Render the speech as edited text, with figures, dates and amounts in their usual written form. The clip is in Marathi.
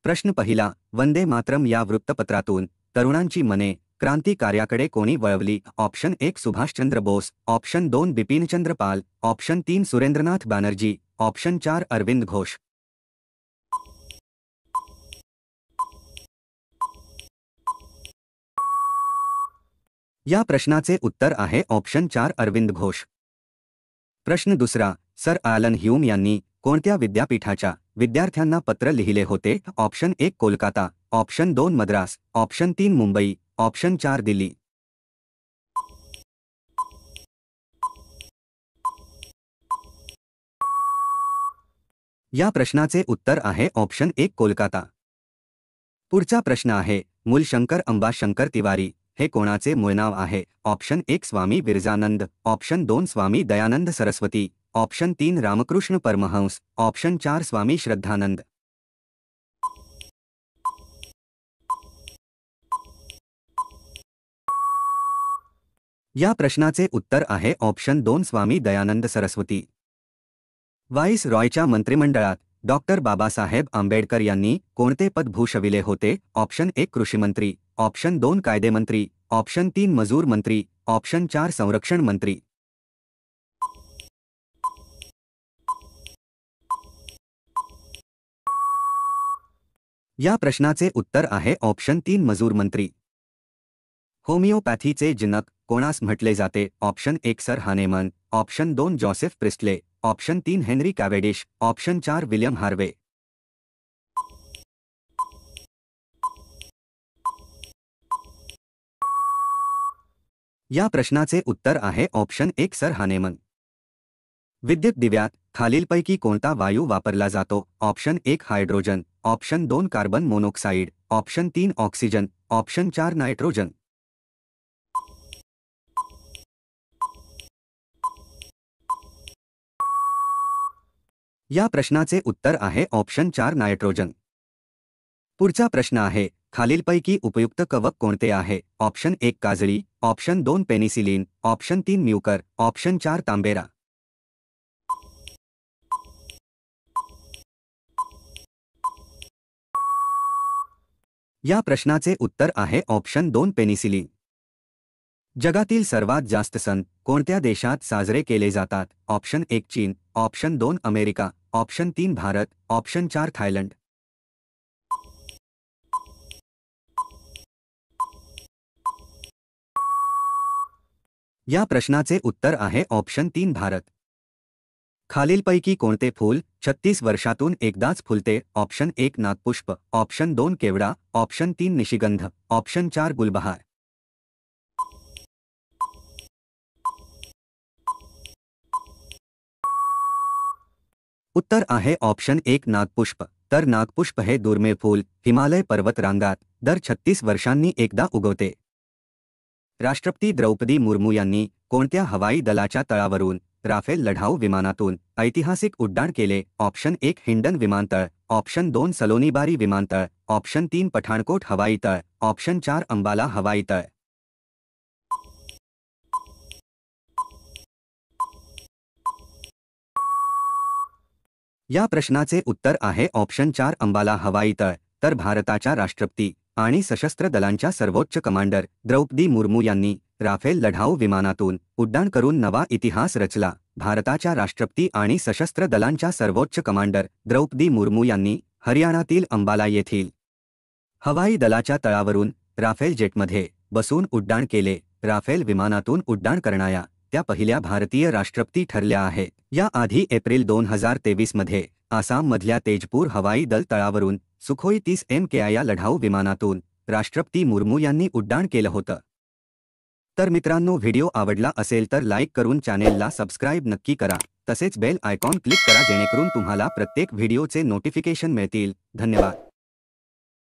प्रश्न पहिला, वंदे मातरम या वृत्तपत्रातून तरुणांची मने क्रांती कार्याकडे कोणी वळवली? ऑप्शन 1 सुभाषचंद्र बोस, ऑप्शन 2 बिपिनचंद्र पाल, ऑप्शन 3 सुरेंद्रनाथ बॅनर्जी, ऑप्शन 4 अरविंद घोष. या प्रश्नाचे उत्तर आहे ऑप्शन 4 अरविंद घोष. प्रश्न दुसरा, सर ॲलन ह्यूम यांनी कोणत्या विद्यापीठाच्या विद्यार्थ्यांना पत्र लिहिले होते? Option 1 Kolkata, option 2 Madras, option 3 Mumbai, option 4 Delhi. या प्रश्नाचे उत्तर आहे ऑप्शन 1 कोलकाता. पुढचा प्रश्न आहे, मूलशंकर अंबा शंकर तिवारी हे कोणाचे मूळ नाव आहे? ऑप्शन 1 स्वामी Virjanand, option 2 Swami Dayanand Saraswati, option 3 Ramakrishna Paramhans, option 4 Swami Shraddhanand. या प्रश्नाचे उत्तर आहे ऑप्शन 2 स्वामी दयानंद सरस्वती. व्हाईस रॉयच्या मंत्रिमंडळात डॉक्टर बाबासाहेब आंबेडकर यांनी कोणते पद भूषविले होते? ऑप्शन 1 कृषिमंत्री, ऑप्शन 2 कायदेमंत्री, ऑप्शन 3 मजूर मंत्री, ऑप्शन 4 संरक्षण मंत्री. या प्रश्नाचे उत्तर आहे ऑप्शन 3 मजूर मंत्री. होमिओपॅथीचे जनक कोणास म्हटले जाते? Option 1 sir Hahnemann, option 2 Joseph Priestley, option 3 Henry Cavendish, option 4 William Harvey. या प्रश्नाचे उत्तर आहे ऑप्शन 1 सर हानेमन. विद्युत दिव्यात खालीलपैकी कोणता वायू वापरला जातो? Option 1 hydrogen, option 2 carbon monoxide, option 3 oxygen, option 4 nitrogen. या प्रश्नाचे उत्तर आहे ऑप्शन 4 नायट्रोजन. पुढचा प्रश्न आहे, खालीलपैकी उपयुक्त कवक कोणते आहे? ऑप्शन 1 काजळी, option 2 penicillin, option 3 Mucor, option 4 तांबेरा. या प्रश्नाचे उत्तर आहे ऑप्शन 2 पेनिसिलिन. जगातील सर्वात जास्त सण कोणत्या देशात साजरे केले जातात? ऑप्शन 1 चीन, option 2 America, option 3 Bharat, option 4 Thailand. या प्रश्नाचे उत्तर आहे ऑप्शन 3 भारत. खालीलपैकी कोणते फूल 36 वर्षातून एकदाच फुलते? ऑप्शन 1 नागपुष्प, ऑप्शन 2 केवडा, ऑप्शन 3 निशिगंध, ऑप्शन 4 गुलबहार. उत्तर आहे ऑप्शन 1 नागपुष्प. तर नागपुष्प हे दुर्मिळ फूल हिमालय पर्वत रांगात दर 36 वर्षांनी एकदा उगवते. राष्ट्रपती द्रौपदी मुर्मू यांनी कोणत्या हवाई दलाच्या तळावरून राफेल लढाऊ विमानातून ऐतिहासिक उड्डाण केले? ऑप्शन 1 हिंडन विमानतळ, ऑप्शन 2 सलोनीबारी विमानतळ, ऑप्शन 3 पठाणकोट हवाई तळ, ऑप्शन 4 अंबाला हवाई तळ. या प्रश्नाचे उत्तर आहे ऑप्शन 4 अंबाला हवाई तळ. तर भारताच्या राष्ट्रपती आणि सशस्त्र दलांच्या सर्वोच्च कमांडर द्रौपदी मुर्मू यांनी राफेल लढाऊ विमानातून उड्डाण करून नवा इतिहास रचला. भारताच्या राष्ट्रपती आणि सशस्त्र दलांच्या सर्वोच्च कमांडर द्रौपदी मुर्मू यांनी हरियाणातील अंबाला येथील हवाई दलाच्या तळावरून राफेल जेटमध्ये बसून उड्डाण केले. राफेल विमानातून उड्डाण करणाऱ्या त्या पहिल्या भारतीय राष्ट्रपती ठरल्या आहेत. याआधी एप्रिल 2023 मध्ये आसाममधल्या तेजपूर हवाई दल तळावरून सुखोई 30 MKI या लढाऊ विमानातून राष्ट्रपती मुर्मू यांनी उड्डाण केलं होतं. तर मित्रांनो, व्हिडिओ आवडला असेल तर लाईक करून चॅनेलला सबस्क्राईब नक्की करा. तसेच बेल आयकॉन क्लिक करा जेणेकरून तुम्हाला प्रत्येक व्हिडिओचे नोटिफिकेशन मिळतील. धन्यवाद.